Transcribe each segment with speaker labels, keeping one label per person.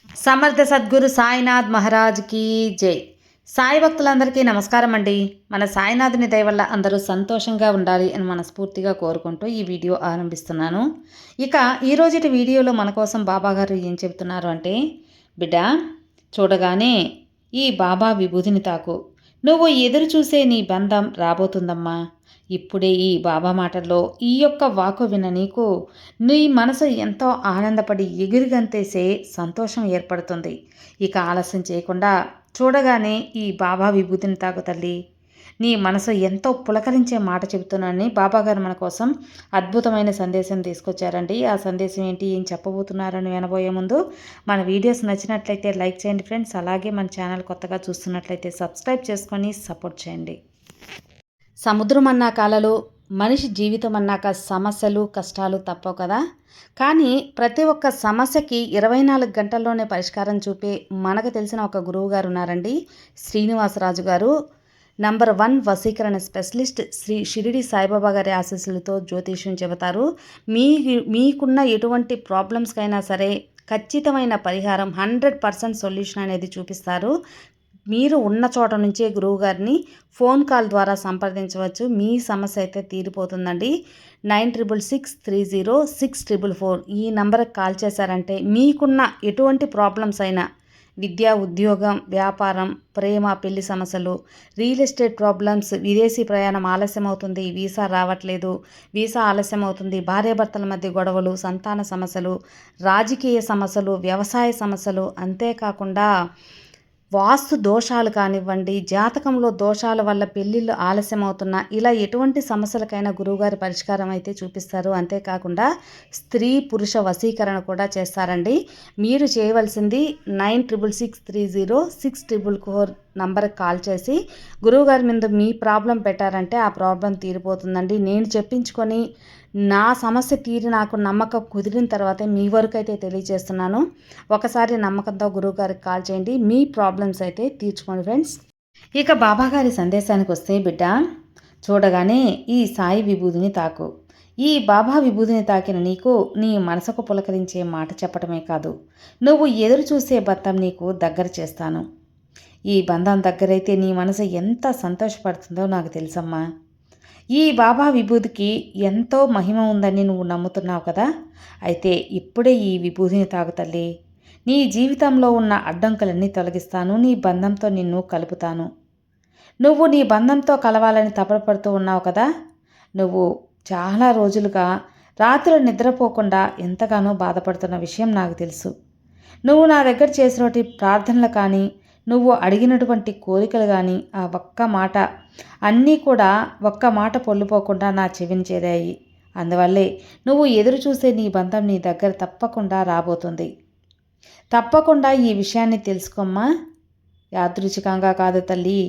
Speaker 1: సమర్థ సద్గురు సాయినాథ్ మహారాజ్కి జై. సాయి భక్తులందరికీ నమస్కారం అండి. మన సాయినాథుని దయ వల్ల అందరూ సంతోషంగా ఉండాలి అని మనస్ఫూర్తిగా కోరుకుంటూ ఈ వీడియో ఆరంభిస్తున్నాను. ఇక ఈరోజుటి వీడియోలో మన కోసం బాబాగారు ఏం చెబుతున్నారు అంటే, బిడ్డ చూడగానే ఈ బాబా విభూతిని తాకు, నువ్వు ఎదురు చూసే నీ బంధం రాబోతుందమ్మా. ఇప్పుడే ఈ బాబా మాటల్లో ఈ యొక్క వాకు విన నీకు నీ మనసు ఎంతో ఆనందపడి ఎగిరిగంతేసే సంతోషం ఏర్పడుతుంది. ఇక ఆలస్యం చేయకుండా చూడగానే ఈ బాబా విభూతిని తాకు తల్లి. నీ మనసు ఎంతో పులకరించే మాట చెబుతున్నానని బాబాగారు మన కోసం అద్భుతమైన సందేశం తీసుకొచ్చారండి. ఆ సందేశం ఏంటి, ఏం చెప్పబోతున్నారని వినబోయే ముందు మన వీడియోస్ నచ్చినట్లయితే లైక్ చేయండి ఫ్రెండ్స్. అలాగే మన ఛానల్ కొత్తగా చూస్తున్నట్లయితే సబ్స్క్రైబ్ చేసుకొని సపోర్ట్ చేయండి. సముద్రం అన్నాక అలలు, మనిషి జీవితం అన్నాక సమస్యలు కష్టాలు తప్పవు కదా. కానీ ప్రతి ఒక్క సమస్యకి 24 గంటల్లోనే పరిష్కారం చూపే మనకు తెలిసిన ఒక గురువు గారు ఉన్నారండి, శ్రీనివాసరాజు గారు. నంబర్ 1 వశీకరణ స్పెషలిస్ట్. శ్రీ షిరిడి సాయిబాబా గారి ఆశీస్సులతో జ్యోతిష్యం చెబుతారు. మీకున్న ఎటువంటి ప్రాబ్లమ్స్కైనా సరే ఖచ్చితమైన పరిహారం 100% సొల్యూషన్ అనేది చూపిస్తారు. మీరు ఉన్న చోట నుంచే గురువుగారిని ఫోన్ కాల్ ద్వారా సంప్రదించవచ్చు. మీ సమస్య అయితే తీరిపోతుందండి. 96630644 ఈ నంబర్కి కాల్ చేశారంటే మీకున్న ఎటువంటి ప్రాబ్లమ్స్ అయినా, విద్య, ఉద్యోగం, వ్యాపారం, ప్రేమ, పెళ్లి సమస్యలు, రియల్ ఎస్టేట్ ప్రాబ్లమ్స్, విదేశీ ప్రయాణం ఆలస్యం అవుతుంది, వీసా రావట్లేదు, వీసా ఆలస్యం అవుతుంది, భార్యాభర్తల మధ్య గొడవలు, సంతాన సమస్యలు, రాజకీయ సమస్యలు, వ్యవసాయ సమస్యలు, అంతేకాకుండా వాస్తు దోషాలు కానివ్వండి, జాతకంలో దోషాల వల్ల పెళ్ళిళ్ళు ఆలస్యం అవుతున్నా, ఇలా ఎటువంటి సమస్యలకైనా గురువుగారి పరిష్కారం అయితే చూపిస్తారు. అంతేకాకుండా స్త్రీ పురుష వశీకరణ కూడా చేస్తారండి. మీరు చేయవలసింది 96630644 నంబర్కి కాల్ చేసి గురువుగారి మీద మీ ప్రాబ్లం పెట్టారంటే ఆ ప్రాబ్లం తీరిపోతుందండి. నేను చెప్పించుకొని నా సమస్య తీరి నాకు నమ్మకం కుదిరిన తర్వాతే మీ వరకు అయితే తెలియజేస్తున్నాను. ఒకసారి నమ్మకంతో గురువుగారికి కాల్ చేయండి, మీ ప్రాబ్లమ్స్ అయితే తీర్చుకోండి ఫ్రెండ్స్. ఇక బాబాగారి సందేశానికి వస్తే, బిడ్డ చూడగానే ఈ సాయి విభూతిని తాకు. ఈ బాబా విభూతిని తాకిన నీకు నీ మనసుకు పులకరించే మాట చెప్పటమే కాదు, నువ్వు ఎదురు చూసే బంధం నీకు దగ్గర చేస్తాను. ఈ బంధం దగ్గరైతే నీ మనసు ఎంత సంతోషపడుతుందో నాకు తెలుసమ్మా. ఈ బాబా విభూతికి ఎంతో మహిమ ఉందని నువ్వు నమ్ముతున్నావు కదా. అయితే ఇప్పుడే ఈ విభూతిని తాగు తల్లి. నీ జీవితంలో ఉన్న అడ్డంకులన్నీ తొలగిస్తాను, నీ బంధంతో నిన్ను కలుపుతాను. నువ్వు నీ బంధంతో కలవాలని తపనపడుతూ ఉన్నావు కదా. నువ్వు చాలా రోజులుగా రాత్రులు నిద్రపోకుండా ఎంతగానో బాధపడుతున్న విషయం నాకు తెలుసు. నువ్వు నా దగ్గర చేసినటువంటి ప్రార్థనలు కానీ, నువ్వు అడిగినటువంటి కోరికలు కానీ, ఆ ఒక్క మాట అన్నీ కూడా ఒక్క మాట పొల్లుపోకుండా నా చెవిని చేరాయి. అందువల్లే నువ్వు ఎదురు చూసే నీ బంధం నీ దగ్గర తప్పకుండా రాబోతుంది. తప్పకుండా ఈ విషయాన్ని తెలుసుకోమ్మా. యాదృచ్ఛికంగా కాదు తల్లి,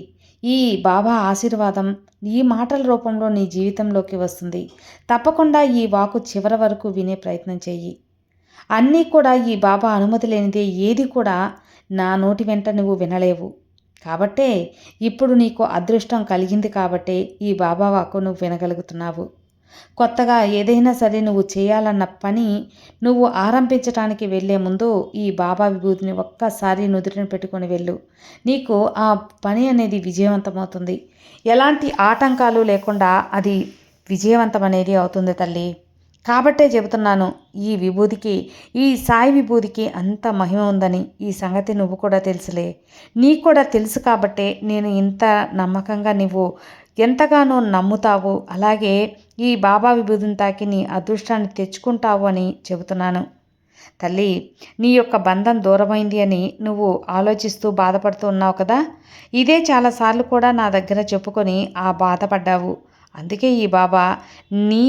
Speaker 1: ఈ బాబా ఆశీర్వాదం ఈ మాటల రూపంలో నీ జీవితంలోకి వస్తుంది. తప్పకుండా ఈ వాకు చివరి వరకు వినే ప్రయత్నం చెయ్యి. అన్నీ కూడా ఈ బాబా అనుమతి లేనిదే ఏది కూడా నా నోటి వెంట నువ్వు వినలేవు. కాబట్టే ఇప్పుడు నీకు అదృష్టం కలిగింది కాబట్టే ఈ బాబా వాక్కు నువ్వు వినగలుగుతున్నావు. కొత్తగా ఏదైనా సరే నువ్వు చేయాలన్న పని నువ్వు ఆరంభించడానికి వెళ్ళే ముందు ఈ బాబా విభూతిని ఒక్కసారి నుదుటిని పెట్టుకొని వెళ్ళు. నీకు ఆ పని అనేది విజయవంతమవుతుంది. ఎలాంటి ఆటంకాలు లేకుండా అది విజయవంతం అనేది అవుతుంది తల్లి. కాబట్టే చెబుతున్నాను, ఈ విభూతికి, ఈ సాయి విభూతికి అంత మహిమ ఉందని. ఈ సంగతి నువ్వు కూడా తెలుసులే. నీకు కూడా తెలుసు కాబట్టే నేను ఇంత నమ్మకంగా నువ్వు ఎంతగానో నమ్ముతావు, అలాగే ఈ బాబా విభూతిని తాకి నీ అదృష్టాన్ని తెచ్చుకుంటావు అని చెబుతున్నాను. తల్లి, నీ యొక్క బంధం దూరమైంది అని నువ్వు ఆలోచిస్తూ బాధపడుతూ ఉన్నావు కదా. ఇదే చాలాసార్లు కూడా నా దగ్గర చెప్పుకొని ఆ బాధపడ్డావు. అందుకే ఈ బాబా నీ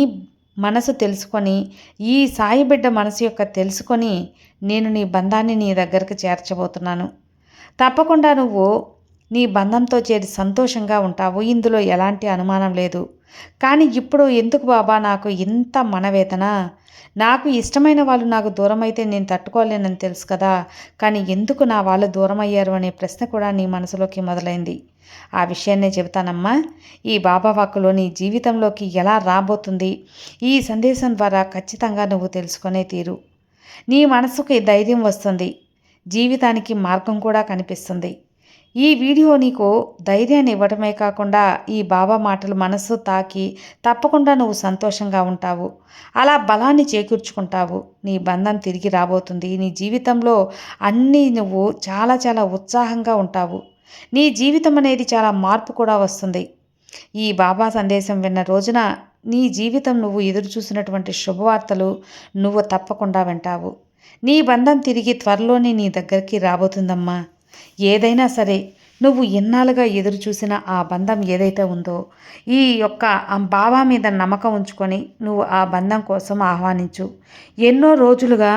Speaker 1: మనసు తెలుసుకొని, ఈ సాయి బిడ్డ మనసు యొక్క తెలుసుకొని నేను నీ బంధాన్ని నీ దగ్గరకు చేర్చబోతున్నాను. తప్పకుండా నువ్వు నీ బంధంతో చేరి సంతోషంగా ఉంటావు, ఇందులో ఎలాంటి అనుమానం లేదు. కానీ ఇప్పుడు ఎందుకు బాబా నాకు ఇంత మనవేదన? నాకు ఇష్టమైన వాళ్ళు నాకు దూరం అయితే నేను తట్టుకోలేనని తెలుసు కదా. కానీ ఎందుకు నా వాళ్ళు దూరం అయ్యారు అనే ప్రశ్న కూడా నీ మనసులోకి మొదలైంది. ఆ విషయాన్నే చెబుతానమ్మా. ఈ బాబా వాక్కులో నీ జీవితంలోకి ఎలా రాబోతుంది ఈ సందేశం ద్వారా ఖచ్చితంగా నువ్వు తెలుసుకునే తీరు. నీ మనసుకి ధైర్యం వస్తుంది. జీవితానికి మార్గం కూడా కనిపిస్తుంది. ఈ వీడియో నీకు ధైర్యాన్ని ఇవ్వడమే కాకుండా ఈ బాబా మాటలు మనస్సు తాకి తప్పకుండా నువ్వు సంతోషంగా ఉంటావు. అలా బలాన్ని చేకూర్చుకుంటావు. నీ బంధం తిరిగి రాబోతుంది. నీ జీవితంలో అన్నీ నువ్వు చాలా చాలా ఉత్సాహంగా ఉంటావు. నీ జీవితం అనేది చాలా మార్పు కూడా వస్తుంది. ఈ బాబా సందేశం విన్న రోజున నీ జీవితం నువ్వు ఎదురు చూసినటువంటి శుభవార్తలు నువ్వు తప్పకుండా వింటావు. నీ బంధం తిరిగి త్వరలోనే నీ దగ్గరికి రాబోతుందమ్మా. ఏదైనా సరే నువ్వు ఎన్నాళ్ళుగా ఎదురు చూసిన ఆ బంధం ఏదైతే ఉందో ఈ యొక్క బాబా మీద నమ్మకం ఉంచుకొని నువ్వు ఆ బంధం కోసం ఆహ్వానించు. ఎన్నో రోజులుగా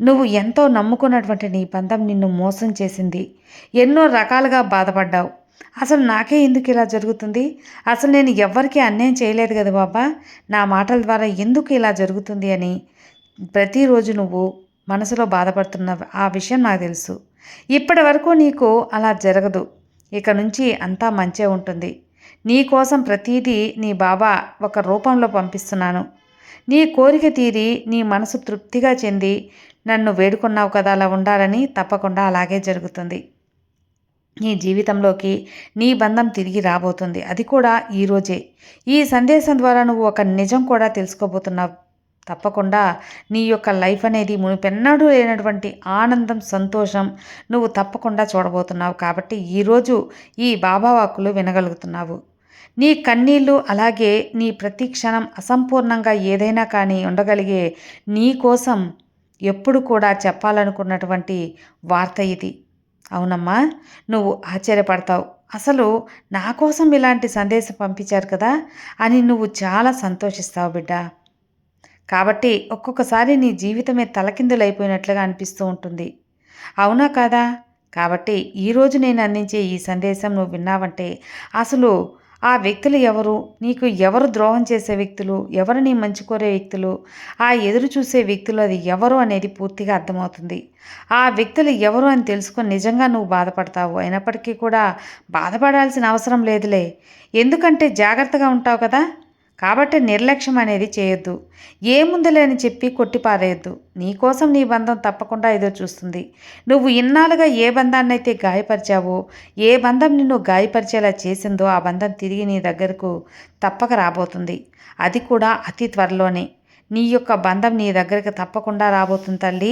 Speaker 1: నువ్వు ఎంతో నమ్ముకున్నటువంటి నీ బంధం నిన్ను మోసం చేసింది. ఎన్నో రకాలుగా బాధపడ్డావు. అసలు నాకే ఎందుకు ఇలా జరుగుతుంది, అసలు నేను ఎవ్వరికీ అన్యాయం చేయలేదు కదా బాబా, నా మాటల ద్వారా ఎందుకు ఇలా జరుగుతుంది అని ప్రతిరోజు నువ్వు మనసులో బాధపడుతున్న ఆ విషయం నాకు తెలుసు. ఇప్పటి వరకు నీకు అలా జరగదు. ఇక నుంచి అంతా మంచే ఉంటుంది. నీ కోసం ప్రతీదీ నీ బాబా ఒక రూపంలో పంపిస్తున్నాను. నీ కోరిక తీరి నీ మనసు తృప్తిగా చెంది నన్ను వేడుకున్నావు కదా, అలా ఉండాలని తప్పకుండా అలాగే జరుగుతుంది. నీ జీవితంలోకి నీ బంధం తిరిగి రాబోతుంది. అది కూడా ఈరోజే. ఈ సందేశం ద్వారా నువ్వు ఒక నిజం కూడా తెలుసుకోబోతున్నావు. తప్పకుండా నీ యొక్క లైఫ్ అనేది మునుపెన్నడూ లేనటువంటి ఆనందం, సంతోషం నువ్వు తప్పకుండా చూడబోతున్నావు. కాబట్టి ఈరోజు ఈ బాబా వాక్కులు వినగలుగుతున్నావు. నీ కన్నీళ్ళు అలాగే నీ ప్రతి క్షణం అసంపూర్ణంగా ఏదైనా కానీ ఉండగలిగే నీ కోసం ఎప్పుడు కూడా చెప్పాలనుకున్నటువంటి వార్త ఇది. అవునమ్మా, నువ్వు ఆశ్చర్యపడతావు. అసలు నా కోసం ఇలాంటి సందేశం పంపించారు కదా అని నువ్వు చాలా సంతోషిస్తావు బిడ్డ. కాబట్టి ఒక్కొక్కసారి నీ జీవితమే తలకిందులైపోయినట్లుగా అనిపిస్తూ ఉంటుంది. అవునా కాదా? కాబట్టి ఈరోజు నేను అందించే ఈ సందేశం నువ్వు విన్నావంటే అసలు ఆ వ్యక్తులు ఎవరు, నీకు ఎవరు ద్రోహం చేసే వ్యక్తులు, ఎవరు నీ మంచి కోరే వ్యక్తులు, ఆ ఎదురు చూసే వ్యక్తులు అది ఎవరు అనేది పూర్తిగా అర్థమవుతుంది. ఆ వ్యక్తులు ఎవరు అని తెలుసుకొని నిజంగా నువ్వు బాధపడతావు. అయినప్పటికీ కూడా బాధపడాల్సిన అవసరం లేదులే. ఎందుకంటే జాగ్రత్తగా ఉంటావు కదా. కాబట్టి నిర్లక్ష్యం అనేది చేయొద్దు. ఏముందిలే అని చెప్పి కొట్టిపారేయద్దు. నీకోసం నీ బంధం తప్పకుండా ఎదురు చూస్తుంది. నువ్వు ఇన్నాళ్ళుగా ఏ బంధాన్నైతే గాయపరిచావో, ఏ బంధం నిన్ను గాయపరిచేలా చేసిందో ఆ బంధం తిరిగి నీ దగ్గరకు తప్పక రాబోతుంది. అది కూడా అతి త్వరలోనే. నీ యొక్క బంధం నీ దగ్గరికి తప్పకుండా రాబోతుంది తల్లి.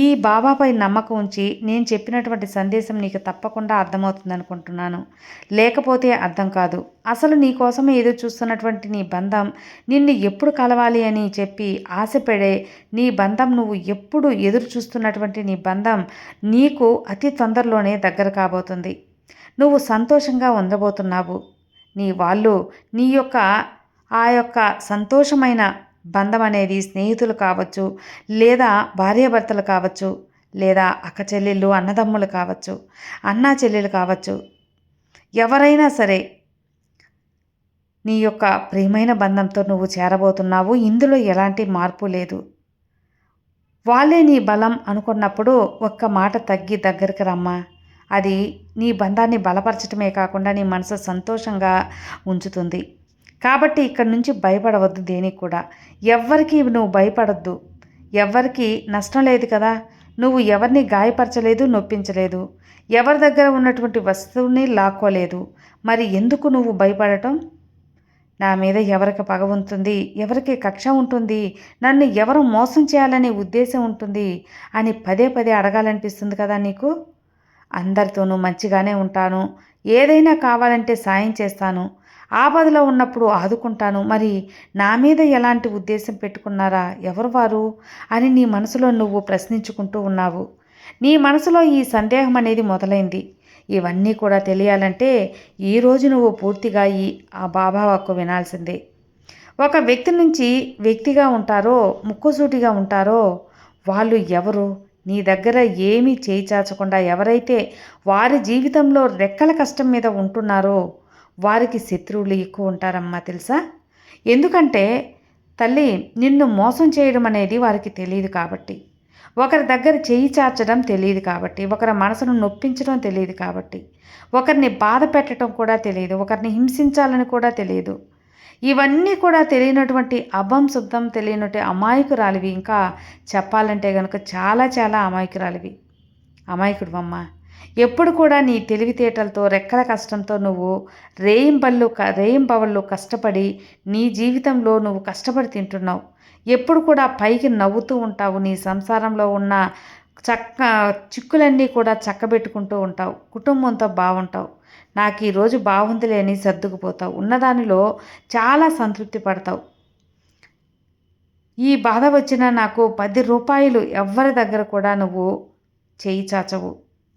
Speaker 1: ఈ బాబాపై నమ్మకం ఉంచి నేను చెప్పినటువంటి సందేశం నీకు తప్పకుండా అర్థమవుతుంది అనుకుంటున్నాను. లేకపోతే అర్థం కాదు. అసలు నీ కోసమే ఎదురు చూస్తున్నటువంటి నీ బంధం నిన్ను ఎప్పుడు కలవాలి అని చెప్పి ఆశపడే నీ బంధం, నువ్వు ఎప్పుడు ఎదురు చూస్తున్నటువంటి నీ బంధం నీకు అతి తొందరలోనే దగ్గర కాబోతుంది. నువ్వు సంతోషంగా ఉండబోతున్నావు. నీ వాళ్ళు నీ యొక్క ఆ యొక్క సంతోషమైన బంధం అనేది స్నేహితులు కావచ్చు, లేదా భార్యాభర్తలు కావచ్చు, లేదా అక్క చెల్లెళ్ళు అన్నదమ్ములు కావచ్చు, అన్నా చెల్లెలు కావచ్చు, ఎవరైనా సరే నీ యొక్క ప్రియమైన బంధంతో నువ్వు చేరబోతున్నావు. ఇందులో ఎలాంటి మార్పు లేదు. వాళ్ళే నీ బలం అనుకున్నప్పుడు ఒక్క మాట తగ్గి దగ్గరికి రమ్మా. అది నీ బంధాన్ని బలపరచటమే కాకుండా నీ మనసు సంతోషంగా ఉంచుతుంది. కాబట్టి ఇక్కడి నుంచి భయపడవద్దు దేనికి కూడా. ఎవ్వరికి నువ్వు భయపడద్దు. ఎవ్వరికి నష్టం లేదు కదా. నువ్వు ఎవరిని గాయపరచలేదు, నొప్పించలేదు. ఎవరి దగ్గర ఉన్నటువంటి వస్తువుని లాక్కోలేదు. మరి ఎందుకు నువ్వు భయపడటం? నా మీద ఎవరికి పగ ఉంటుంది, ఎవరికి కక్ష ఉంటుంది, నన్ను ఎవరు మోసం చేయాలనే ఉద్దేశం ఉంటుంది అని పదే పదే అడగాలనిపిస్తుంది కదా నీకు. అందరితోనూ మంచిగానే ఉంటాను. ఏదైనా కావాలంటే సాయం చేస్తాను. ఆపదలో ఉన్నప్పుడు ఆదుకుంటాను. మరి నా మీద ఎలాంటి ఉద్దేశం పెట్టుకున్నారా, ఎవరు వారు అని నీ మనసులో నువ్వు ప్రశ్నించుకుంటూ ఉన్నావు. నీ మనసులో ఈ సందేహం అనేది మొదలైంది. ఇవన్నీ కూడా తెలియాలంటే ఈరోజు నువ్వు పూర్తిగా ఆ బాబా వాక్కు వినాల్సిందే. ఒక వ్యక్తి నుంచి వ్యక్తిగా ఉంటారో, ముక్కుసూటిగా ఉంటారో వాళ్ళు ఎవరు? నీ దగ్గర ఏమీ చేయి చాచకుండా ఎవరైతే వారి జీవితంలో రెక్కల కష్టం మీద ఉంటున్నారో వారికి శత్రువులు ఎక్కువ ఉంటారమ్మా, తెలుసా? ఎందుకంటే తల్లి, నిన్ను మోసం చేయడం అనేది వారికి తెలియదు కాబట్టి, ఒకరి దగ్గర చేయి చాచడం తెలియదు కాబట్టి, ఒకరి మనసును నొప్పించడం తెలియదు కాబట్టి, ఒకరిని బాధ పెట్టడం కూడా తెలియదు, ఒకరిని హింసించాలని కూడా తెలియదు. ఇవన్నీ కూడా తెలియనటువంటి అభం శుద్ధం తెలియనటువంటి అమాయకురాలివి. ఇంకా చెప్పాలంటే కనుక చాలా చాలా అమాయకురాలివి. అమాయకుడివమ్మ. ఎప్పుడు కూడా నీ తెలివితేటలతో, రెక్కల కష్టంతో నువ్వు రేయింబవళ్ళు కష్టపడి నీ జీవితంలో నువ్వు కష్టపడి తింటున్నావు. ఎప్పుడు కూడా పైకి నవ్వుతూ ఉంటావు. నీ సంసారంలో ఉన్న చక్క చిక్కులన్నీ కూడా చక్కబెట్టుకుంటూ ఉంటావు. కుటుంబంతో బాగుంటావు. నాకు ఈరోజు బాగుందిలే అని సర్దుకుపోతావు. ఉన్నదానిలో చాలా సంతృప్తి పడతావు. ఈ బాధ వచ్చినా నాకు రూ. 10 ఎవ్వరి దగ్గర కూడా నువ్వు చేయి చాచవు.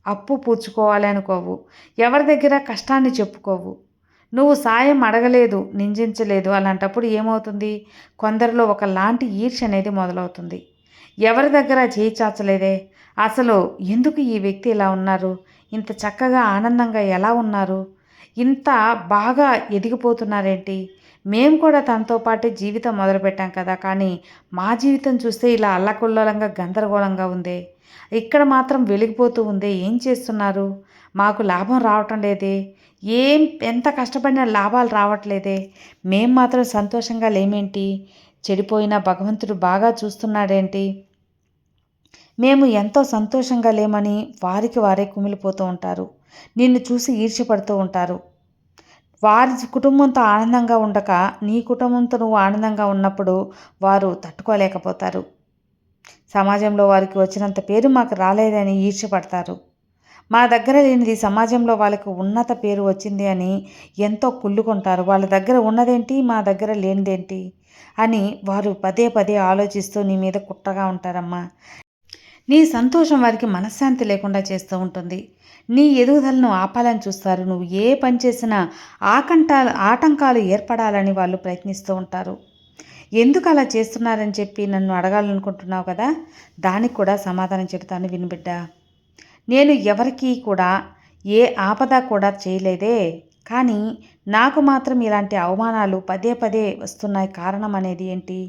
Speaker 1: అప్పు పూడ్చుకోవాలి అనుకోవు. ఎవరి దగ్గర కష్టాన్ని చెప్పుకోవు. నువ్వు సాయం అడగలేదు, నిందించలేదు. అలాంటప్పుడు ఏమవుతుంది? కొందరిలో ఒకలాంటి ఈర్ష్య అనేది మొదలవుతుంది. ఎవరి దగ్గర చేయి చాచలేదే, అసలు ఎందుకు ఈ వ్యక్తి ఇలా ఉన్నారు, ఇంత చక్కగా ఆనందంగా ఎలా ఉన్నారు, ఇంత బాగా ఎదిగిపోతున్నారేంటి, మేము కూడా తనతో పాటు జీవితం మొదలుపెట్టాం కదా, కానీ మా జీవితం చూస్తే ఇలా అల్లకల్లోలంగా గందరగోళంగా ఉందే, ఇక్కడ మాత్రం వెలిగిపోతూ ఉందే, ఏం చేస్తున్నారు, మాకు లాభం రావటం లేదే, ఎంత కష్టపడినా లాభాలు రావట్లేదే, మేం మాత్రం సంతోషంగా లేమేంటి, చెడిపోయిన భగవంతుడు బాగా చూస్తున్నాడేంటి, మేము ఎంతో సంతోషంగా లేమని వారికి వారే కుమిలిపోతూ ఉంటారు. నిన్ను చూసి ఈర్ష్యపడుతూ ఉంటారు. వారి కుటుంబంతో ఆనందంగా ఉండక నీ కుటుంబంతో నువ్వు ఆనందంగా ఉన్నప్పుడు వారు తట్టుకోలేకపోతారు. సమాజంలో వారికి వచ్చినంత పేరు మాకు రాలేదని ఈర్ష్యపడతారు. మా దగ్గర లేనిది సమాజంలో వాళ్ళకు ఉన్నత పేరు వచ్చింది అని ఎంతో కుళ్ళుకుంటారు. వాళ్ళ దగ్గర ఉన్నదేంటి, మా దగ్గర లేనిదేంటి అని వారు పదే పదే ఆలోచిస్తూ నీ మీద కుట్రగా ఉంటారమ్మా. నీ సంతోషం వారికి మనశ్శాంతి లేకుండా చేస్తూ ఉంటుంది. నీ ఎదుగుదలను ఆపాలని చూస్తారు. నువ్వు ఏ పని చేసినా ఆటంకాలు ఏర్పడాలని వాళ్ళు ప్రయత్నిస్తూ ఉంటారు. ఎందుకు అలా చేస్తున్నారని చెప్పి నన్ను అడగాలనుకుంటున్నావు కదా, దానికి కూడా సమాధానం చెబుతాను వినుబిడ్డ. నేను ఎవరికీ కూడా ఏ ఆపద కూడా చేయలేదే, కానీ నాకు మాత్రం ఇలాంటి అవమానాలు పదే పదే వస్తున్నాయి. కారణం అనేది ఏంటి?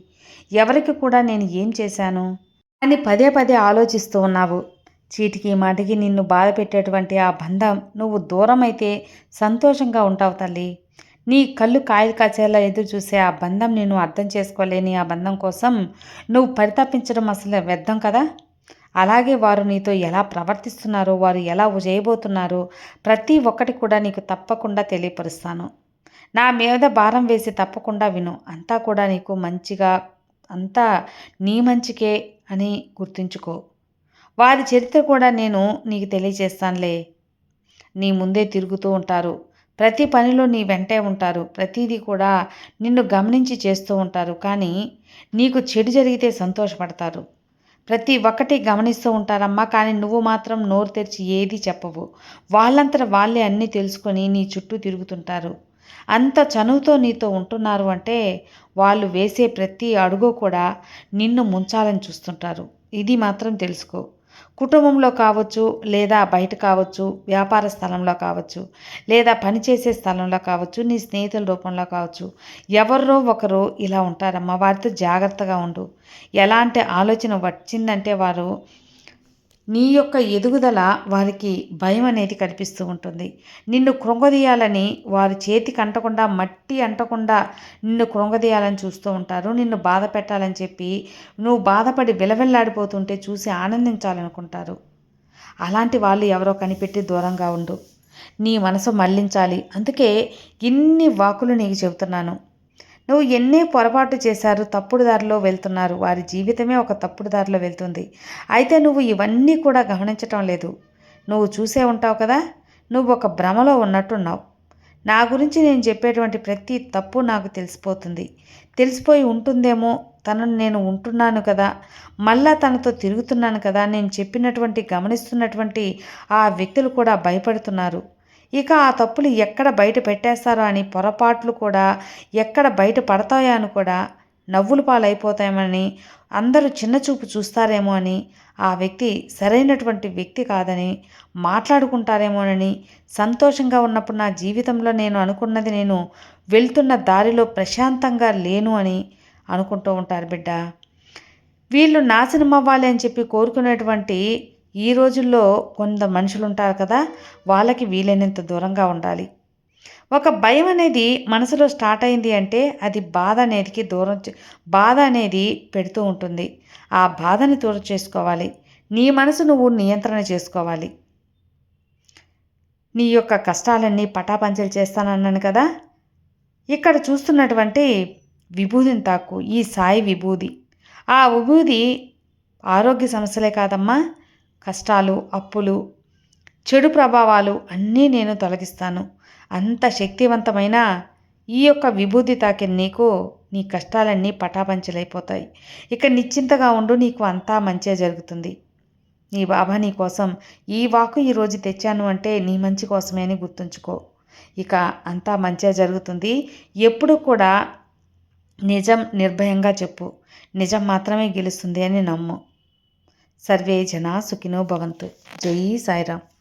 Speaker 1: ఎవరికి కూడా నేను ఏం చేశాను అని పదే పదే ఆలోచిస్తూ ఉన్నావు. చీటికి మాటికి నిన్ను బాధ పెట్టేటువంటి ఆ బంధం నువ్వు దూరమైతే సంతోషంగా ఉంటావు తల్లి. నీ కళ్ళు కాయలు కాచేలా ఎదురు చూసే ఆ బంధం నేను అర్థం చేసుకోలేని ఆ బంధం కోసం నువ్వు పరితపించడం అసలు వ్యర్థం కదా. అలాగే వారు నీతో ఎలా ప్రవర్తిస్తున్నారో, వారు ఎలా చేయబోతున్నారో ప్రతి ఒక్కటి కూడా నీకు తప్పకుండా తెలియపరుస్తాను. నా మీద భారం వేసి తప్పకుండా విను. అంతా కూడా నీకు మంచిగా, అంతా నీ మంచికే అని గుర్తుంచుకో. వారి చరిత్ర కూడా నేను నీకు తెలియజేస్తానులే. నీ ముందే తిరుగుతూ ఉంటారు. ప్రతి పనిలో నీ వెంటే ఉంటారు. ప్రతిదీ కూడా నిన్ను గమనించి చేస్తూ ఉంటారు. కానీ నీకు చెడు జరిగితే సంతోషపడతారు. ప్రతి ఒక్కటి గమనిస్తూ ఉంటారమ్మా. కానీ నువ్వు మాత్రం నోరు తెరిచి ఏది చెప్పవు. వాళ్ళంతట వాళ్ళే అన్నీ తెలుసుకొని నీ చుట్టూ తిరుగుతుంటారు. అంత చనువుతో నీతో ఉంటున్నారు అంటే వాళ్ళు వేసే ప్రతి అడుగు కూడా నిన్ను ముంచాలని చూస్తుంటారు. ఇది మాత్రం తెలుసుకో. కుటుంబంలో కావచ్చు, లేదా బయట కావచ్చు, వ్యాపార స్థలంలో కావచ్చు, లేదా పనిచేసే స్థలంలో కావచ్చు, నీ స్నేహితుల రూపంలో కావచ్చు, ఎవరో ఒకరు ఇలా ఉంటారమ్మా. వారితో జాగ్రత్తగా ఉండు. ఎలాంటి ఆలోచన వచ్చిందంటే వారు నీ యొక్క ఎదుగుదల వారికి భయం అనేది కనిపిస్తూ ఉంటుంది. నిన్ను కృంగదీయాలని వారి చేతికి అంటకుండా, మట్టి అంటకుండా నిన్ను కృంగదీయాలని చూస్తూ ఉంటారు. నిన్ను బాధ పెట్టాలని చెప్పి నువ్వు బాధపడి విలవిల్లాడిపోతుంటే చూసి ఆనందించాలనుకుంటారు. అలాంటి వాళ్ళు ఎవరో కనిపెట్టి దూరంగా ఉండు. నీ మనసు మళ్లించాలి. అందుకే ఇన్ని వాకులు నీకు చెబుతున్నాను. నువ్వు ఎన్నే పొరపాటు చేశారు, తప్పుడు దారిలో వెళ్తున్నారు. వారి జీవితమే ఒక తప్పుడు దారిలో వెళ్తుంది. అయితే నువ్వు ఇవన్నీ కూడా గమనించటం లేదు. నువ్వు చూసే ఉంటావు కదా, నువ్వు ఒక భ్రమలో ఉన్నట్టున్నావు. నా గురించి నేను చెప్పేటువంటి ప్రతి తప్పు నాకు తెలిసిపోయి ఉంటుందేమో. తనను నేను ఉంటున్నాను కదా, మళ్ళా తనతో తిరుగుతున్నాను కదా, నేను చెప్పినటువంటి గమనిస్తున్నటువంటి ఆ వ్యక్తులు కూడా భయపడుతున్నారు. ఇక ఆ తప్పులు ఎక్కడ బయట పెట్టేస్తారో అని, పొరపాట్లు కూడా ఎక్కడ బయట పడతాయో అని కూడా, నవ్వులు పాలైపోతామని, అందరూ చిన్నచూపు చూస్తారేమో అని, ఆ వ్యక్తి సరైనటువంటి వ్యక్తి కాదని మాట్లాడుకుంటారేమోనని, సంతోషంగా ఉన్నప్పుడు నా జీవితంలో నేను అనుకున్నది నేను వెళ్తున్న దారిలో ప్రశాంతంగా లేను అని అనుకుంటూ ఉంటారు బిడ్డ. వీళ్ళు నాశనం అవ్వాలి అని చెప్పి కోరుకునేటువంటి ఈ రోజుల్లో కొంత మనుషులు ఉంటారు కదా, వాళ్ళకి వీలైనంత దూరంగా ఉండాలి. ఒక భయం అనేది మనసులో స్టార్ట్ అయింది అంటే అది బాధ అనేది పెడుతూ ఉంటుంది. ఆ బాధని దూరం చేసుకోవాలి. నీ మనసు నువ్వు నియంత్రణ చేసుకోవాలి. నీ యొక్క కష్టాలన్నీ పటాపంచలు చేస్తానన్నాను కదా. ఇక్కడ చూస్తున్నటువంటి విభూదిని తాకు, ఈ సాయి విభూది. ఆ విభూది ఆరోగ్య సమస్యలే కాదమ్మా, కష్టాలు, అప్పులు, చెడు ప్రభావాలు అన్నీ నేను తొలగిస్తాను. అంత శక్తివంతమైన ఈ యొక్క విభూది తాకిన నీకు నీ కష్టాలన్నీ పటాపంచలైపోతాయి. ఇక నిశ్చింతగా ఉండు, నీకు అంతా మంచే జరుగుతుంది. నీ బాబా నీ కోసం ఈ వాకు ఈరోజు తెచ్చాను అంటే నీ మంచి కోసమే అని గుర్తుంచుకో. ఇక అంతా మంచే జరుగుతుంది. ఎప్పుడు కూడా నిజం నిర్భయంగా చెప్పు. నిజం మాత్రమే గెలుస్తుంది అని నమ్ము. సర్వే జనా సుఖినో భవంతు. జై సాయిరామ్.